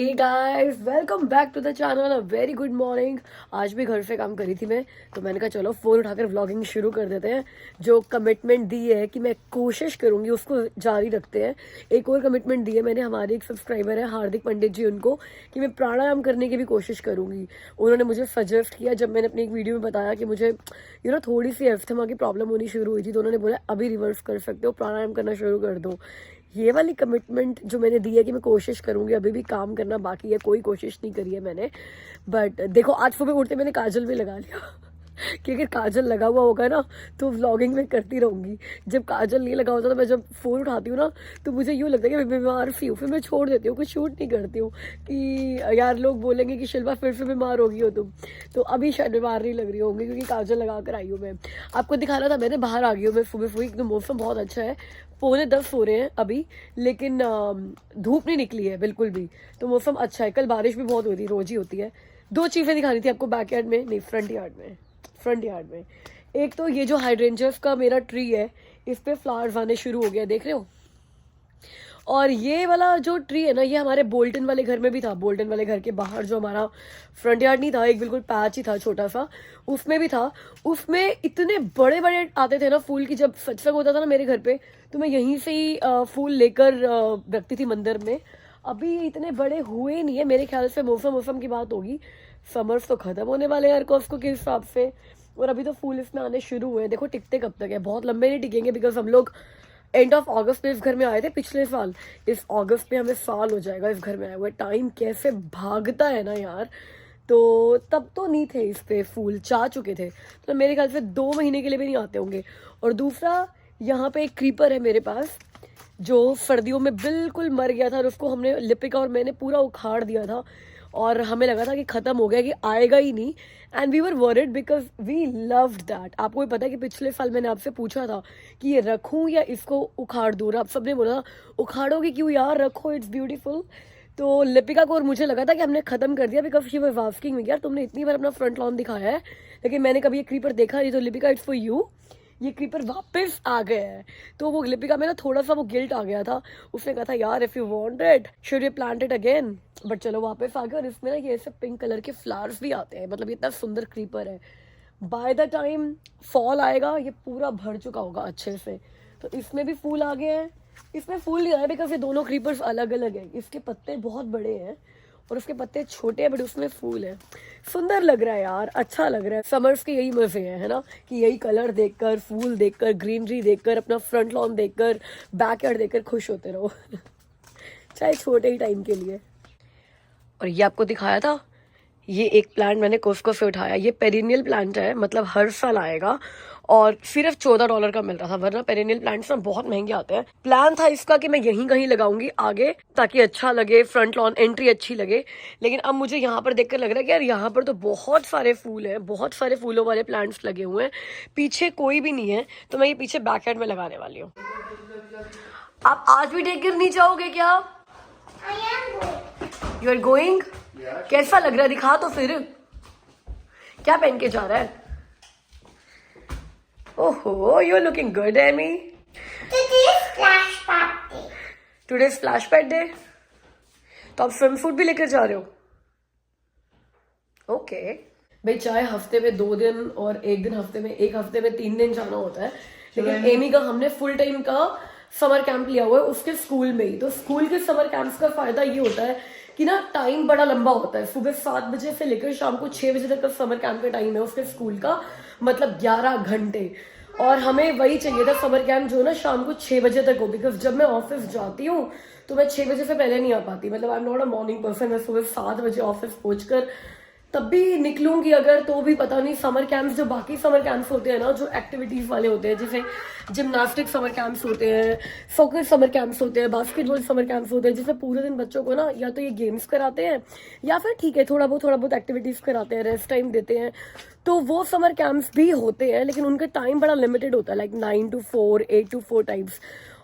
Hey guys, welcome back to the channel. A very good morning. आज भी घर से काम करी थी मैं, तो मैंने कहा चलो फ़ोन उठाकर व्लॉगिंग शुरू कर देते हैं। जो कमिटमेंट दी है कि मैं कोशिश करूंगी उसको जारी रखते हैं। एक और कमिटमेंट दी है मैंने, हमारे एक सब्सक्राइबर है हार्दिक पंडित जी, उनको कि मैं प्राणायाम करने की भी कोशिश करूंगी। उन्होंने मुझे सजेस्ट किया, जब मैंने अपनी एक वीडियो में बताया कि मुझे थोड़ी सी अस्थमा की प्रॉब्लम होनी शुरू हुई थी, तो उन्होंने बोला अभी रिवर्स कर सकते हो, प्राणायाम करना शुरू कर दो। ये वाली कमिटमेंट जो मैंने दी है कि मैं कोशिश करूंगी, अभी भी काम करना बाकी है, कोई कोशिश नहीं करी है मैंने। बट देखो, आज सुबह उठते मैंने काजल भी लगा लिया कि अगर काजल लगा हुआ होगा ना तो व्लॉगिंग में करती रहूंगी। जब काजल नहीं लगा होता तो मैं जब फ़ोन उठाती हूँ ना तो मुझे यूँ लगता है कि मैं बीमार सी हूँ, फिर मैं छोड़ देती हूँ, कुछ शूट नहीं करती हूँ कि यार लोग बोलेंगे कि शिल्पा फिर से बीमार होगी हो तुम। तो अभी शायद बीमार नहीं लग रही होंगी क्योंकि काजल लगा कर आई हूँ मैं। आपको दिखाना था मैंने, बाहर आ गई हूँ मैं सुबह सुबह, एकदम मौसम बहुत अच्छा है। 9:45 हो रहे हैं अभी, लेकिन धूप नहीं निकली है बिल्कुल भी, तो मौसम अच्छा है। कल बारिश भी बहुत हुई थी, रोज ही होती है। दो चीज़ें दिखानी थी आपको, बैक यार्ड में नहीं, फ्रंट यार्ड में। एक तो ये जो हाइड्रेंजियस का मेरा ट्री है, इस पे फ्लावर्स आने शुरू हो गया, देख रहे हो। और ये वाला जो ट्री है ना, ये हमारे बोल्टन वाले घर में भी था। बोल्टन वाले घर के बाहर जो हमारा फ्रंट यार्ड नहीं था, एक बिल्कुल पैच ही था छोटा सा, उसमें भी था। उसमें इतने बड़े बड़े आते थे ना फूल की, जब सत्संग होता था ना मेरे घर पे, तो मैं यहीं से ही फूल लेकर रखती थी मंदिर में। अभी इतने बड़े हुए नहीं है मेरे ख्याल से, मौसम की बात होगी। समर्स तो खत्म होने वाले हैं यार कॉस्को के हिसाब से, और अभी तो फूल इसमें आने शुरू हुए हैं। देखो टिकते कब तक है, बहुत लंबे नहीं टिकेंगे, बिकॉज हम लोग एंड ऑफ अगस्त में इस घर में आए थे पिछले साल। इस अगस्त में हमें साल हो जाएगा इस घर में आए हुए। टाइम कैसे भागता है ना यार। तो तब तो नहीं थे इस पे फूल, चाह चुके थे, तो मेरे ख्याल से 2 महीने के लिए भी नहीं आते होंगे। और दूसरा, यहाँ पे एक क्रीपर है मेरे पास जो सर्दियों में बिल्कुल मर गया था, और उसको हमने, लिपिका और मैंने पूरा उखाड़ दिया था, और हमें लगा था कि खत्म हो गया, कि आएगा ही नहीं। And we were worried because we loved that. आपको भी पता है कि पिछले साल मैंने आपसे पूछा था कि ये रखूं या इसको उखाड़ दूं, आप सबने बोला उखाड़ोगे क्यों यार, रखो, इट्स ब्यूटीफुल। तो लिपिका को और मुझे लगा था कि हमने खत्म कर दिया, because she was asking me, यार तुमने इतनी बार अपना फ्रंट लॉन दिखाया है लेकिन मैंने कभी ये क्रीपर देखा नहीं। तो लिपिका, इट्स फॉर यू, ये क्रीपर वापस आ गया है। तो वो लिपिका में ना थोड़ा सा वो गिल्ट आ गया था, उसने कहा था यार if you want it should you plant it again, but चलो वापस आ गया। और इसमें ना ये ऐसे पिंक कलर के फ्लावर्स भी आते हैं, मतलब इतना सुंदर क्रीपर है। बाय द टाइम फॉल आएगा ये पूरा भर चुका होगा अच्छे से। तो इसमें भी फूल आ गए हैं, इसमें फूल नहीं आया बिकॉज ये दोनों क्रीपर्स अलग अलग है। इसके पत्ते बहुत बड़े हैं और उसके पत्ते छोटे हैं, बट उसमें फूल है। सुंदर लग रहा है यार, अच्छा लग रहा है। समर्स के यही मजे हैं, है ना, कि यही कलर देखकर, फूल देखकर, ग्रीनरी देखकर, अपना फ्रंट लॉन देखकर, बैकयार्ड देखकर खुश होते रहो चाहे छोटे ही टाइम के लिए। और ये आपको दिखाया था, ये एक प्लांट मैंने कोस्को से उठाया। ये पेरिनियल प्लांट है, मतलब हर साल आएगा, और सिर्फ $14 का मिल रहा था, वरना पेरिनियल प्लांट्स ना बहुत महंगे आते हैं। प्लान था इसका कि मैं यहीं कहीं लगाऊंगी आगे, ताकि अच्छा लगे, फ्रंट लॉन एंट्री अच्छी लगे। लेकिन अब मुझे यहाँ पर देखकर लग रहा है कि यार यहाँ पर तो बहुत सारे फूल हैं, बहुत सारे फूलों वाले प्लांट्स लगे हुए हैं, पीछे कोई भी नहीं है, तो मैं ये पीछे बैकयार्ड में लगाने वाली हूँ। आप आज भी टेक केयर नहीं चाहोगे क्या? You are going? कैसा लग रहा है, दिखा तो फिर, क्या पहन के जा रहा है? ओहो, you are looking good Amy. Today splash pad day, तो आप स्विम सूट भी लेकर जा रहे हो? ओके भाई, चाहे हफ्ते में 2 दिन और 1 दिन हफ्ते में, 1 हफ्ते में 3 दिन जाना होता है, लेकिन एमी का हमने फुल टाइम का समर कैंप लिया हुआ है उसके स्कूल में ही। तो स्कूल के समर कैंप्स का फायदा ये होता है कि ना टाइम बड़ा लंबा होता है। सुबह 7 बजे से लेकर शाम को 6 बजे तक का समर कैंप का टाइम है उसके स्कूल का, मतलब 11 घंटे। और हमें वही चाहिए था समर कैंप जो ना शाम को 6 बजे तक हो, बिकॉज जब मैं ऑफिस जाती हूँ तो मैं 6 बजे से पहले नहीं आ पाती, मतलब I am not a morning person. मैं सुबह 7 बजे ऑफिस पहुंचकर तब भी निकलूंगी अगर, तो भी पता नहीं। समर कैंप्स, जो बाकी समर कैंप्स होते हैं ना, जो एक्टिविटीज वाले होते हैं, जैसे जिम्नास्टिक समर कैंप्स होते हैं, सॉकर समर कैंप्स होते हैं, बास्केटबॉल समर कैंप्स होते हैं, जिसमें पूरे दिन बच्चों को ना या तो ये गेम्स कराते हैं या फिर ठीक है थोड़ा बहुत एक्टिविटीज कराते हैं, रेस्ट टाइम देते हैं। तो वो समर कैंप्स भी होते हैं, लेकिन उनका टाइम बड़ा लिमिटेड होता है, लाइक 9 to 4, 8 to 4 टाइम्स।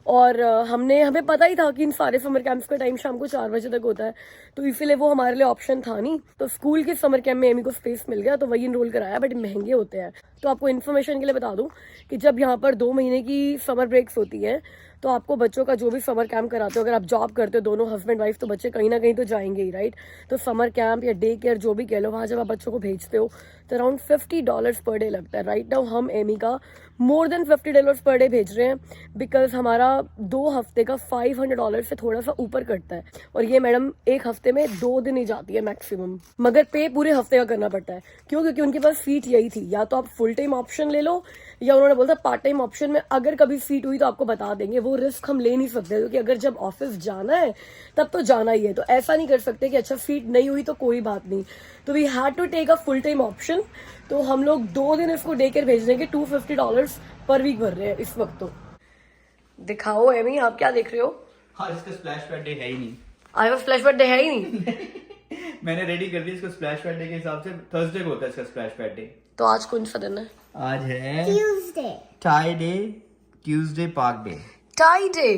और हमें पता ही था कि इन सारे समर कैंप्स का टाइम शाम को 4 बजे तक होता है, तो इसीलिए वो हमारे लिए ऑप्शन था नहीं। तो स्कूल के समर कैंप में एमी को स्पेस मिल गया तो वही इनरोल कराया, बट महंगे होते हैं। तो आपको इन्फॉर्मेशन के लिए बता दूं कि जब यहाँ पर 2 महीने की समर ब्रेक्स होती हैं तो आपको बच्चों का जो भी समर कैंप कराते हो, अगर आप जॉब करते हो दोनों हस्बैंड वाइफ, तो बच्चे कहीं ना कहीं तो जाएंगे ही, राइट। तो समर कैंप या डे केयर जो भी कह लो, वहाँ जब आप बच्चों को भेजते हो तो अराउंड $50 पर डे लगता है। राइट नाउ हम एमी का मोर देन $50 पर डे भेज रहे हैं, बिकॉज हमारा 2 हफ्ते का $500 से थोड़ा सा ऊपर कटता है। और ये मैडम 1 हफ्ते में 2 दिन ही जाती है मैक्सिमम, मगर पे पूरे हफ्ते का करना पड़ता है। क्यों? क्योंकि उनके पास सीट यही थी, या तो आप फुल टाइम ऑप्शन ले लो, या उन्होंने बोला पार्ट टाइम ऑप्शन में अगर कभी सीट हुई तो आपको बता देंगे। वो रिस्क हम ले नहीं सकते, क्योंकि अगर जब ऑफिस जाना है तब तो जाना ही है। तो ऐसा नहीं कर सकते कि अच्छा सीट नहीं हुई तो कोई बात नहीं। तो we had to take a full time option. तो हम लोग 2 दिन इसको डे केयर भेजने के $250 पर वीक भर रहे हैं इस वक्त। तो दिखाओ एमी, आप क्या देख रहे हो? हाँ, इसका स्प्लैश पैड डे है ही नहीं। आई वो फ्लैश बर्थडे है ही नहीं। मैंने रेडी कर दिया इसको स्प्लैश पैड डे के हिसाब से। थर्सडे को होता है इसका स्प्लैश पैड डे। तो आज कौन सा दिन है? आज है Tuesday. Tie day, Tuesday park day. Tie day.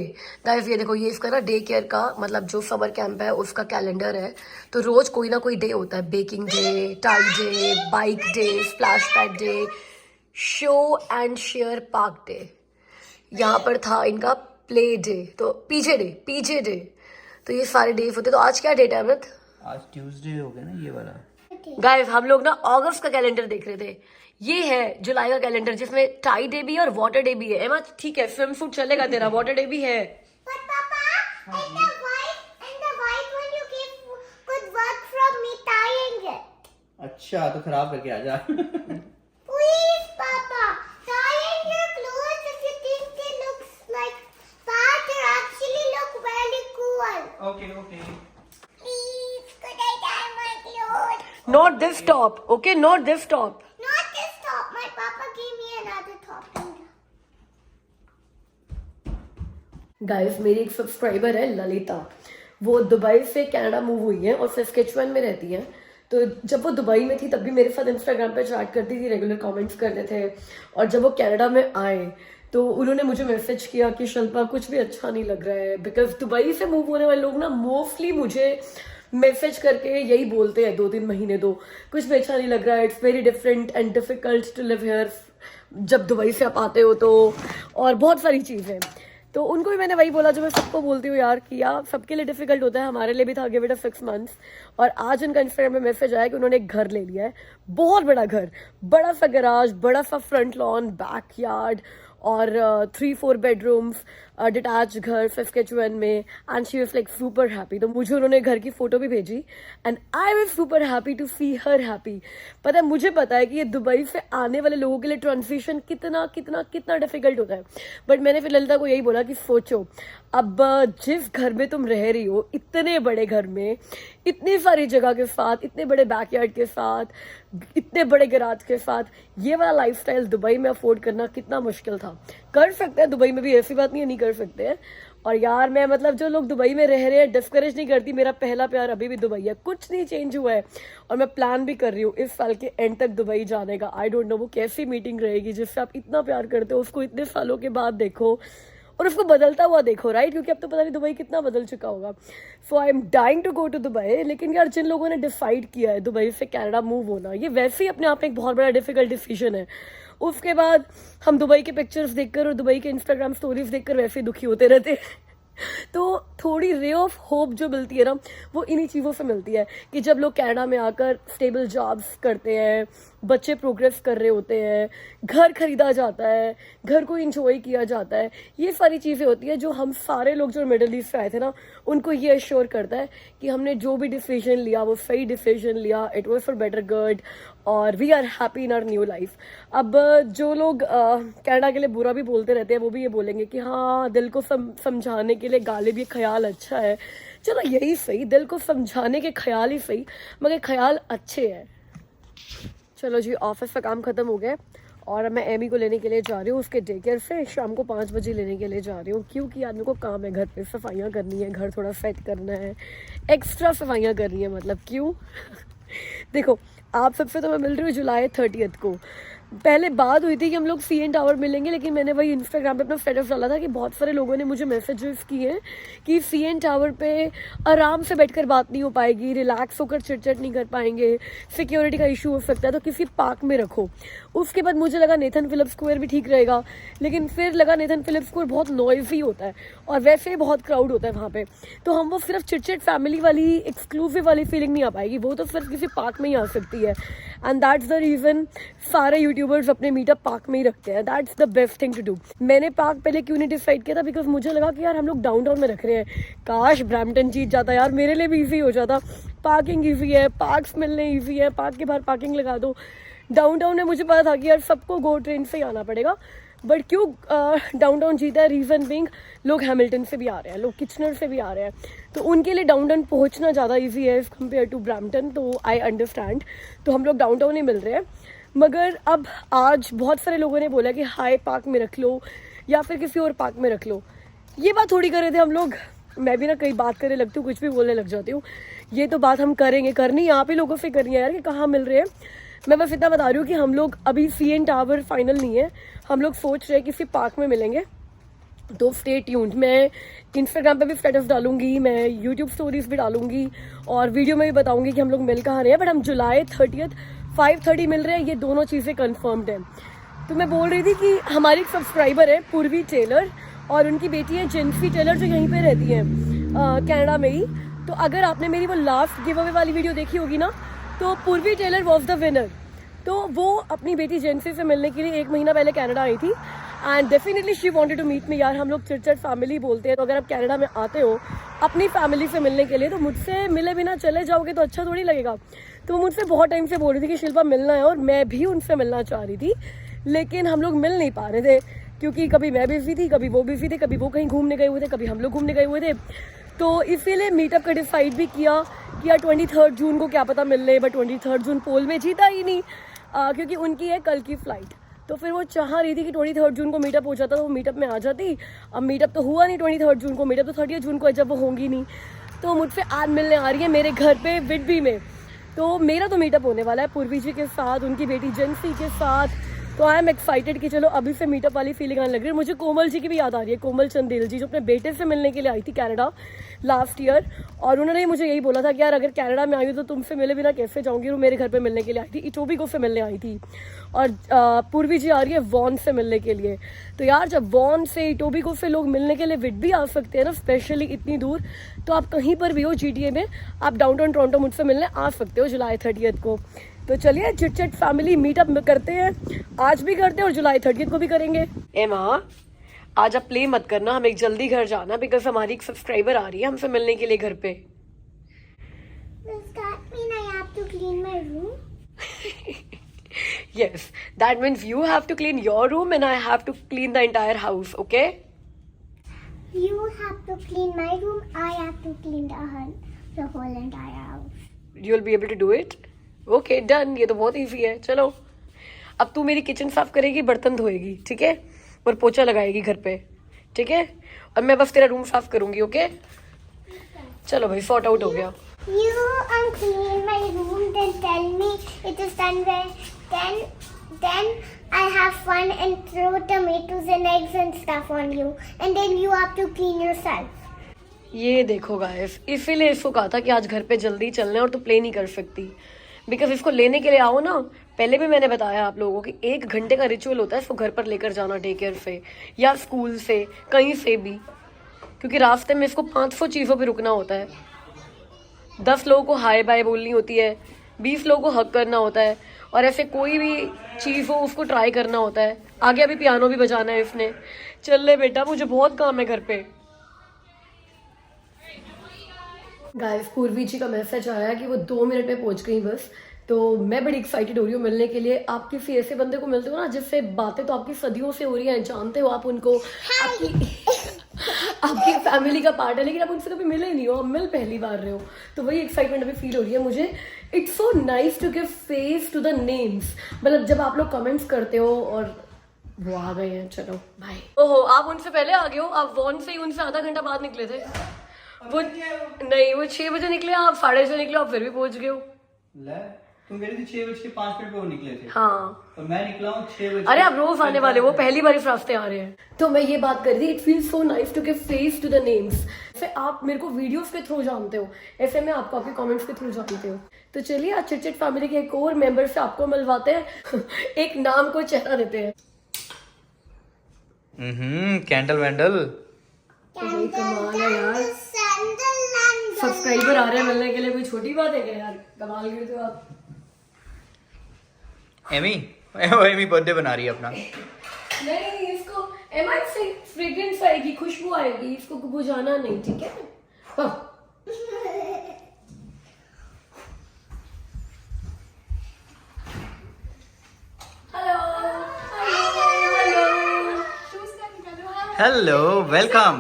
Guys ये देखो, ये इसका ना डे केयर का मतलब जो समर कैंप है उसका कैलेंडर है। तो रोज कोई ना कोई डे होता है, baking day, tie day, bike day, splash pad day, show and share park day. यहाँ पर था इनका प्ले डे, तो पीजे डे। तो ये सारे डेज होते। तो आज क्या डेट है अमृत? आज ट्यूसडे हो गया ना ये वाला। गाइस हम लोग ना अगस्त का कैलेंडर देख रहे थे, ये है जुलाई का कैलेंडर जिसमें टाई डे भी है और वाटर डे भी है। एमा ठीक है, स्विम सूट चलेगा तेरा, वाटर डे भी है। But Papa, and the white one you gave could work from me tying it. अच्छा, तो खराब करके आ जा। Please, Papa, tying your clothes if you think it looks like fat or actually look very cool. Okay okay. Please, could I tie my clothes? Not this top, okay, not this top. Not this top. My Papa gave me another top. Guys मेरी एक subscriber है ललिता, वो Dubai से Canada move हुई है और सस्केचुअन में रहती है। तो जब वो दुबई में थी तब भी मेरे साथ इंस्टाग्राम पे चैट करती थी, रेगुलर कमेंट्स करते थे। और जब वो कनाडा में आए तो उन्होंने मुझे मैसेज किया कि शिल्पा कुछ भी अच्छा नहीं लग रहा है, बिकॉज दुबई से मूव होने वाले लोग ना मोस्टली मुझे मैसेज करके यही बोलते हैं 2-3 महीने दो, कुछ भी अच्छा नहीं लग रहा है, it's very different and difficult to live here जब दुबई से आप आते हो तो, और बहुत सारी चीज़ें। तो उनको भी मैंने वही बोला जो मैं सबको बोलती हूँ यार, कि यार सबके लिए डिफिकल्ट होता है, हमारे लिए भी था, गिव इट अ 6 months। और आज उनका इंस्टाग्राम में मैसेज आया कि उन्होंने एक घर ले लिया है, बहुत बड़ा घर, बड़ा सा गराज, बड़ा सा फ्रंट लॉन, बैक यार्ड और 3-4 बेडरूम्स, डिटैच घर सस्केचुअन में। And she was like super happy. तो मुझे उन्होंने घर की फोटो भी भेजी and I was super happy to see her happy. पता है, मुझे पता है कि ये दुबई से आने वाले लोगों के लिए ट्रांजिशन कितना कितना कितना डिफिकल्ट होता है। बट मैंने फिर ललिता को यही बोला कि सोचो, अब जिस घर में तुम रह रही हो, इतने बड़े घर में, इतनी सारी जगह के साथ, इतने बड़े बैकयार्ड के साथ, इतने बड़े गैराज के साथ, ये वाला लाइफस्टाइल दुबई में अफोर्ड करना कितना मुश्किल था। कर सकते हैं दुबई में भी, ऐसी बात नहीं है नहीं कर सकते हैं। और यार मैं मतलब जो लोग दुबई में रह रहे हैं डिस्करेज नहीं करती, मेरा पहला प्यार अभी भी दुबई है, कुछ नहीं चेंज हुआ है। और मैं प्लान भी कर रही हूँ इस साल के एंड तक दुबई जाने का। आई डोंट नो वो कैसी मीटिंग रहेगी जिससे आप इतना प्यार करते हो, उसको इतने सालों के बाद देखो और उसको बदलता हुआ देखो, राइट। क्योंकि अब तो पता नहीं दुबई कितना बदल चुका होगा। So I am dying to go to Dubai. लेकिन यार जिन लोगों ने डिसाइड किया है दुबई से कनाडा मूव होना, ये वैसे ही अपने आप में एक बहुत बड़ा डिफिकल्ट डिसीजन है। उसके बाद हम दुबई के पिक्चर्स देखकर और दुबई के इंस्टाग्राम स्टोरीज देखकर वैसे ही दुखी होते रहते हैं। तो थोड़ी रे ऑफ होप जो मिलती है ना, वो इन्हीं चीज़ों से मिलती है कि जब लोग कनाडा में आकर स्टेबल जॉब्स करते हैं, बच्चे प्रोग्रेस कर रहे होते हैं, घर खरीदा जाता है, घर को इंजॉय किया जाता है, ये सारी चीज़ें होती है जो हम सारे लोग जो मिडिल ईस्ट से आए थे ना, उनको ये एश्योर करता है कि हमने जो भी डिसीजन लिया वो सही डिसीजन लिया, it was for better good, और we are happy in our new life. अब जो लोग कनाडा के लिए बुरा भी बोलते रहते हैं, वो भी ये बोलेंगे कि हाँ दिल को समझाने के लिए गालिब, ये ख्याल अच्छा है। चलो यही सही, दिल को समझाने के ख्याल ही सही, मगर ख्याल अच्छे हैं। चलो जी, ऑफिस का काम ख़त्म हो गया और अब मैं एमी को लेने के लिए जा रही हूँ उसके डे केयर से। शाम को 5 बजे लेने के लिए जा रही हूँ, क्योंकि आदमी को काम है, घर पे सफाइयाँ करनी है, घर थोड़ा सेट करना है, एक्स्ट्रा सफाइयाँ करनी है। मतलब क्यों देखो, आप सबसे तो मैं मिल रही हूँ जुलाई 30 को, पहले बात हुई थी कि हम लोग CN टावर मिलेंगे, लेकिन मैंने वही इंस्टाग्राम पे अपना स्टेटस डाला था कि बहुत सारे लोगों ने मुझे मैसेजेस किए हैं कि CN टावर पे आराम से बैठकर बात नहीं हो पाएगी, रिलैक्स होकर चिट नहीं कर पाएंगे, सिक्योरिटी का इशू हो सकता है, तो किसी पार्क में रखो। उसके बाद मुझे लगा नेथन फिलिप्स स्क्वायर भी ठीक रहेगा, लेकिन फिर लगा नेथन फिलिप्स स्क्वायर बहुत नॉइजी होता है और वैसे बहुत क्राउड होता है वहाँ पे, तो हम वो सिर्फ चिट फैमिली वाली एक्सक्लूसिव वाली फीलिंग नहीं आ पाएगी, वो तो सिर्फ किसी पार्क में ही आ सकती है। एंड दैट्स द रीज़न सारे यूट्यूबर्स अपने मीटअप पार्क में ही रखते हैं। That's the best thing to do. मैंने पार्क पहले क्यों नहीं डिसाइड किया था, बिकॉज मुझे लगा कि यार हम लोग डाउनटाउन में रख रहे हैं, काश ब्रैम्पटन जीत जाता यार, मेरे लिए भी ईजी हो जाता। पार्किंग ईजी है, पार्क्स मिलने ईजी है, पार्क के बाहर पार्किंग लगा दो। डाउनटाउन में मुझे पता था कि यार सबको गो ट्रेन से ही आना पड़ेगा, बट क्यों डाउनटाउन जीता है, रीज़न बिंग लोग हैमिल्टन से भी आ रहे हैं, लोग किचनर से भी आ रहे हैं, तो उनके लिए डाउनटाउन पहुंचना ज़्यादा इजी है एज़ कम्पेयर टू ब्रैम्पटन, तो आई अंडरस्टैंड। तो हम लोग डाउनटाउन ही मिल रहे हैं। मगर अब आज बहुत सारे लोगों ने बोला कि हाई पार्क में रख लो या फिर किसी और पार्क में रख लो। ये बात थोड़ी कर रहे थे हम लोग, मैं भी ना कई बात करने लगती हूँ, कुछ भी बोलने लग जाती हूँ। ये तो बात हम करेंगे, करनी यहाँ पे लोगों से करनी है यार कि कहाँ मिल रहे हैं। मैं बस इतना बता रही हूँ कि हम लोग अभी CN टावर फाइनल नहीं है, हम लोग सोच रहे हैं किसी पार्क में मिलेंगे, तो स्टे ट्यून्ड। मैं इंस्टाग्राम पे भी स्टेटस डालूंगी, मैं यूट्यूब स्टोरीज भी डालूंगी और वीडियो में भी बताऊंगी कि हम लोग मिल कहाँ रहे हैं। बट हम जुलाई 30 5:30 मिल रहे हैं, ये दोनों चीज़ें कन्फर्म्ड हैं। तो मैं बोल रही थी कि हमारी एक सब्सक्राइबर है पूर्वी टेलर और उनकी बेटी है जिन्सी टेलर, जो यहीं पर रहती है कनाडा में ही। तो अगर आपने मेरी वो लास्ट गिव अवे वाली वीडियो देखी होगी ना, तो पूर्वी टेलर वॉज द विनर। तो वो अपनी बेटी जेंसी से मिलने के लिए 1 महीना पहले कनाडा आई थी and definitely she wanted to meet me. यार हम लोग चिट फैमिली बोलते हैं, तो अगर आप कनाडा में आते हो अपनी फैमिली से मिलने के लिए, तो मुझसे मिले बिना चले जाओगे तो अच्छा थोड़ी लगेगा। तो वो मुझसे बहुत टाइम से बोल रही थी कि शिल्पा मिलना है, और मैं भी उनसे मिलना चाह रही थी, लेकिन हम लोग मिल नहीं पा रहे थे क्योंकि कभी मैं बिजी थी, कभी वो बिजी थे, कभी वो कहीं घूमने गए हुए थे, कभी हम लोग घूमने गए हुए थे। तो इसीलिए मीटअप का डिसाइड भी किया कि यार 23 जून को क्या पता मिल ले, बट 23 जून पोल में जीता ही नहीं क्योंकि उनकी है कल की फ्लाइट। तो फिर वो चाह रही थी कि 23 जून को मीटअप हो जाता, तो वो मीटअप में आ जाती। अब मीटअप तो हुआ नहीं 23 जून को, मीटअप तो 30 जून को है जब वो होंगी नहीं। तो मुझसे आज मिलने आ रही है मेरे घर पे विडबी में। तो मेरा तो मीटअप होने वाला है पूर्वी जी के साथ, उनकी बेटी जेंसी के साथ। तो आई एम एक्साइटेड कि चलो अभी से मीटअप वाली फीलिंग आने लग रही है। मुझे कोमल जी की भी याद आ रही है, कोमल चंदेल जी, जो अपने बेटे से मिलने के लिए आई थी कनाडा लास्ट ईयर, और उन्होंने मुझे यही बोला था कि यार अगर कनाडा में आई हूँ तो तुमसे मिले बिना कैसे जाऊँगी। वो मेरे घर पे मिलने के लिए आई थी, इटोबिको से मिलने आई थी, और पूर्वी जी आ रही है वॉन से मिलने के लिए। तो यार जब वॉन से इटोबिको से लोग मिलने के लिए विडबी आ सकते हैं ना, स्पेशली इतनी दूर, तो आप कहीं पर भी हो GTA में, आप डाउनटाउन टोरंटो मुझसे मिलने आ सकते हो जुलाई 30 को। तो चलिए चिट फैमिली मीटअप करते हैं, आज भी करते हैं और जुलाई 30 को भी करेंगे। एमा आज आप प्ले मत करना, हमें जल्दी घर जाना, बिकॉज हमारी एक सब्सक्राइबर आ रही है हमसे मिलने के लिए घर पे। Does that mean I have to clean my room? Yes, that means you have to clean your room and I have to clean the entire house, okay? You have to clean my room, I have to clean the whole entire house. You'll be able to do it? Okay, done. ये तो बहुत easy है। चलो अब तू मेरी kitchen साफ करेगी, बर्तन धोएगी, ठीक है, और पोछा लगाएगी घर पे, ठीक है, और मैं बस तेरा रूम साफ करूंगी, ओके? चलो भाई, सॉर्ट आउट हो गया। You clean my room, then tell me it is done well. Then I have fun and throw tomatoes and eggs and stuff on you, and then you have to clean yourself. ये देखो guys, इसीलिए इसको कहा था कि आज घर पे जल्दी चलना है और तू प्ले नहीं कर सकती, बिकॉज इसको लेने के लिए आओ ना, पहले भी मैंने बताया आप लोगों को कि 1 घंटे का रिचुअल होता है इसको घर पर लेकर जाना, डे केयर से या स्कूल से, कहीं से भी, क्योंकि रास्ते में इसको 500 चीज़ों पे रुकना होता है, 10 लोगों को हाय बाय बोलनी होती है, 20 लोगों को हक करना होता है, और ऐसे कोई भी चीज़ हो उसको ट्राई करना होता है। आगे अभी पियानो भी बजाना है इसने। चल ले बेटा, मुझे बहुत काम है घर पे। गाइस, पूर्वी जी का मैसेज आया कि वो 2 मिनट में पहुंच गई बस। तो मैं बड़ी एक्साइटेड हो रही हूँ मिलने के लिए। आप किसी ऐसे बंदे को मिलते हो ना जिससे बातें तो आपकी सदियों से हो रही हैं, जानते हो आप उनको, आपकी फैमिली का पार्ट है, लेकिन आप उनसे कभी मिले ही नहीं हो, आप मिल पहली बार रहे हो। तो वही एक्साइटमेंट अभी फील हो रही है मुझे। It's so nice to give face to the names, मतलब जब आप लोग कमेंट्स करते हो, और वो आ गए हैं, चलो बाय। ओहो, आप उनसे पहले आ गए हो, आप वॉन से ही उनसे आधा घंटा बाद निकले थे। वो नहीं, वो 6 बजे निकले, आप 6:30 निकले, आप फिर भी पहुंच गए हो। तुम कह रही थी 6:05 वो निकले थे हाँ और मैं निकला हूँ 6 अरे आप रोज आने वाले, वो पहली बार इस रास्ते आ रहे हैं। तो मैं ये बात कर रही थी, it feels so nice to give face to the names. ऐसे आप मेरे को वीडियोस के थ्रू जानते हो, ऐसे मैं आपको आपके कमेंट्स के थ्रू जानते हो। तो चलिए आज चिट चिट फैमिली के एक और मेंबर से आपको मिलवाते हैं एक नाम को चेहरा देते हैं। Candle vandal. कमाल है यार, सब्सक्राइबर आ रहे हैं मिलने के लिए, कोई छोटी बात है क्या यार, कमाल करते हो आप। एमी एमी बर्थडे बना रही है अपना। नहीं इसको एमआई से फ्रेग्रेंस आएगी, खुशबू आएगी, इसको बुझाना नहीं, ठीक है। हाँ। Hello welcome.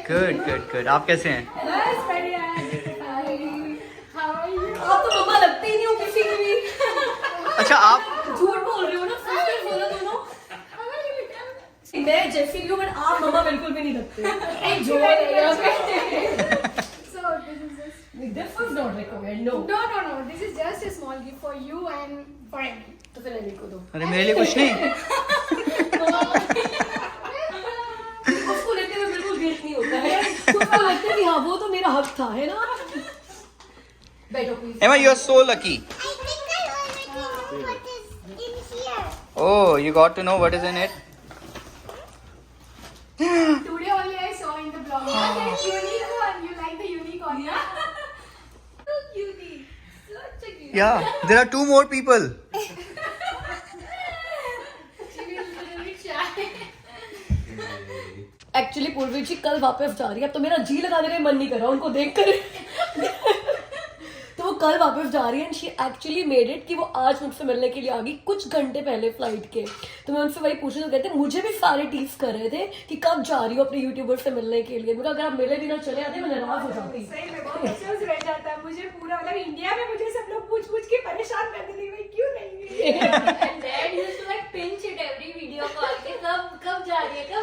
Good good good. आप कैसे हैं? आप तो मम्मा लगते ही नहीं हो किसी को भी। अच्छा आप झूठ बोल रहे हो ना, सिस्टर बोलो दोनों। मैं जैसी भी हूँ बट आप मम्मा बिल्कुल भी नहीं लगते। एक जोड़ है यहाँ पे। So this is just This was not recommended, no. no. This is just a small gift for you and for Amy. तो फिर एमी को दो। अरे मेरे लिए कुछ नहीं। उसको लेते हुए बिल्कुल गिल्ट नहीं होता है, उसको लगता है कि हाँ वो तो मेरा हक था, है ना। बैठो please. Emma you are so lucky. I think I already know what is in here. Oh, you got to know what is in it. Today only I saw in the blog. Unicorn. You like the unicorn? Yeah. So cutie. Such a cute. Yeah, there are 2 more people. She will be shy. Actually पूर्वी जी कल वापस जा रही है, अब तो मेरा जी लगाने का मन नहीं कर रहा उनको देखकर। तो वो कल वापस जा रही है and she actually made it कि वो आज मुझसे मिलने के लिए आ गई कुछ घंटे पहले फ्लाइट के। तो मैं उनसे वही पूछी तो कहते मुझे भी सारे टीज कर रहे थे कि कब जा रही हो अपने यूट्यूबर से मिलने के लिए। मैं अगर आप मिले भी ना चले आते मैं नाराज हो जाती। सही में बहुत अफसोस रह जाता है मुझे, पूरा मतलब इंडिया में मुझे सब लोग पूछ के परेशान कर देते हैं क्यों नहीं मिली। And dad used to like pinch it every video call के कब जा रही है तो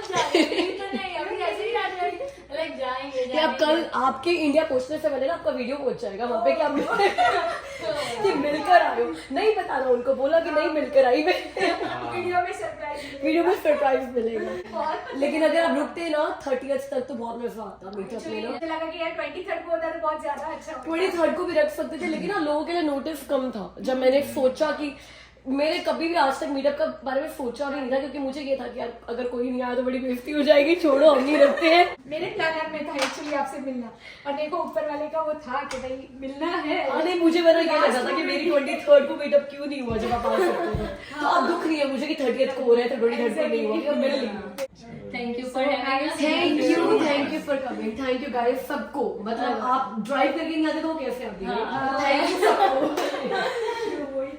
नहीं अभी ऐसे ही आ जाएगी like जाएंगे अब कल आपके इंडिया पहुंचने से पहले ना आपका वीडियो पहुंच जाएगा वहाँ पे कि आप कि मिलकर आए हो। नहीं बताना उनको, बोला कि नहीं मिलकर आई मैं। वीडियो में सरप्राइज वीडियो में सरप्राइज मिलेगा। लेकिन अगर आप रुकते ना 30th तक तो बहुत मजा आता मीटअप में ना। मुझे लगा कि यार 23rd को होता तो बहुत ज्यादा अच्छा होता। 23rd को भी रख सकते थे लेकिन ना लोगों के लिए नोटिस कम था। जब मैंने सोचा कि मेरे कभी भी आज तक मीटअप का बारे में सोचा भी नहीं था क्योंकि मुझे ये था कि यार अगर कोई नहीं आया तो बड़ी बेइज्जती हो जाएगी, छोड़ो हम नहीं रखते हैं। मेरे प्लानर में था एक्चुअली आपसे मिलना और देखो ऊपर वाले का वो था कि भाई मिलना है। नहीं मुझे पता ये लगा था कि मेरी 23rd को मीटअप क्यों नहीं हुआ जब आप आ सकते थे। तो अब दुख नहीं है मुझे कि 30th को हो रहा है तो 23rd को नहीं हुआ, मिल नहीं। Thank you for having us. Thank you for coming. Thank you guys सबको। मतलब आप ड्राइव करके नहीं आते तो कैसे आते हैं। थैंक यू सबको।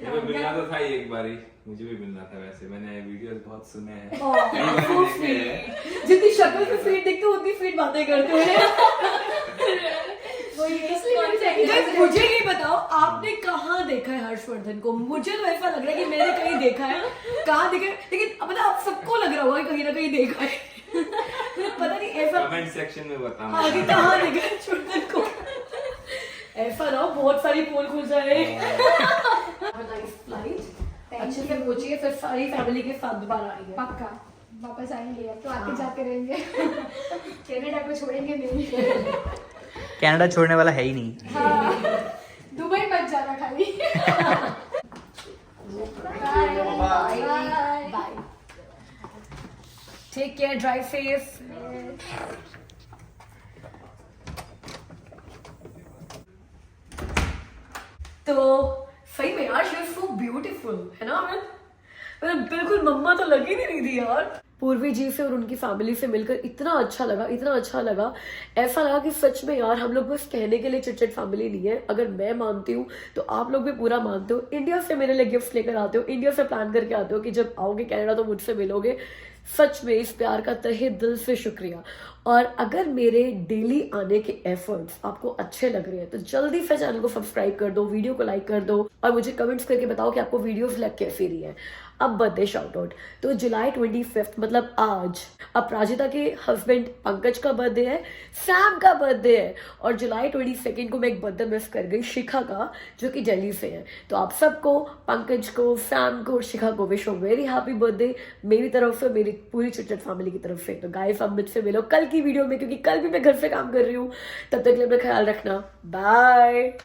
मेरे को मिलना तो था ही एक बारी, मुझे भी मिलना था। वैसे मैंने वीडियोस बहुत सुने हैं, कई बार देखे हैं। जितनी शक्ल पे स्वीट दिखते हो उतनी स्वीट बातें करते हैं। Guys, मुझे ये बताओ आपने कहाँ देखा है हर्षवर्धन को? मुझे तो ऐसा लग रहा है कि मैंने कहीं देखा है, कहाँ देखा है, लेकिन मतलब आप सबको लग रहा होगा कि कहीं ना कहीं देखा है। पता नहीं ऐसा कमेंट सेक्शन में बताना आगे कहाँ देखा है हर्षवर्धन को। ऐसा ना बहुत सारी पोल खुल जाए। अच्छे से पहुंचिए, फिर सारी फैमिली के साथ दोबारा आएंगे। पक्का वापस आएंगे अब तो आते जाते रहेंगे। कनाडा को छोड़ेंगे नहीं। कनाडा छोड़ने वाला है ही नहीं। हाँ, दुबई मत जाना खाली। Bye. Take care, drive safe. तो सही में यार शी इज सो ब्यूटीफुल, है ना। मैंने बिल्कुल मम्मा तो लगी नहीं रही थी यार। पूर्वी जी से और उनकी फैमिली से मिलकर इतना अच्छा लगा, इतना अच्छा लगा। ऐसा लगा कि सच में यार हम लोग बस कहने के लिए चिट फैमिली नहीं है। अगर मैं मानती हूँ तो आप लोग भी पूरा मानते हो। इंडिया से मेरे लिए गिफ्ट लेकर आते हो, इंडिया से प्लान करके आते हो कि जब आओगे कनाडा तो मुझसे मिलोगे। सच में इस प्यार का तहे दिल से शुक्रिया। और अगर मेरे डेली आने के एफर्ट्स आपको अच्छे लग रहे हैं तो जल्दी से चैनल को सब्सक्राइब कर दो, वीडियो को लाइक कर दो और मुझे कमेंट्स करके बताओ कि आपको वीडियोस लग कैसी रही है। अब बर्थडे शाउट आउट, तो जुलाई 25 मतलब आज अपराजिता के हस्बैंड पंकज का बर्थडे है, सैम का बर्थडे है और जुलाई 22 को मैं एक बर्थडे मिस कर गई शिखा का, जो कि दिल्ली से है। तो आप सबको, पंकज को, सैम को, शिखा को विश वेरी हैप्पी बर्थडे मेरी तरफ से, मेरी पूरी चिटचट फैमिली की तरफ से। तो गाइस अब मुझसे मिलो कल की वीडियो में, क्योंकि कल भी मैं घर से काम कर रही हूँ। तब तक के लिए अपना ख्याल रखना, बाय।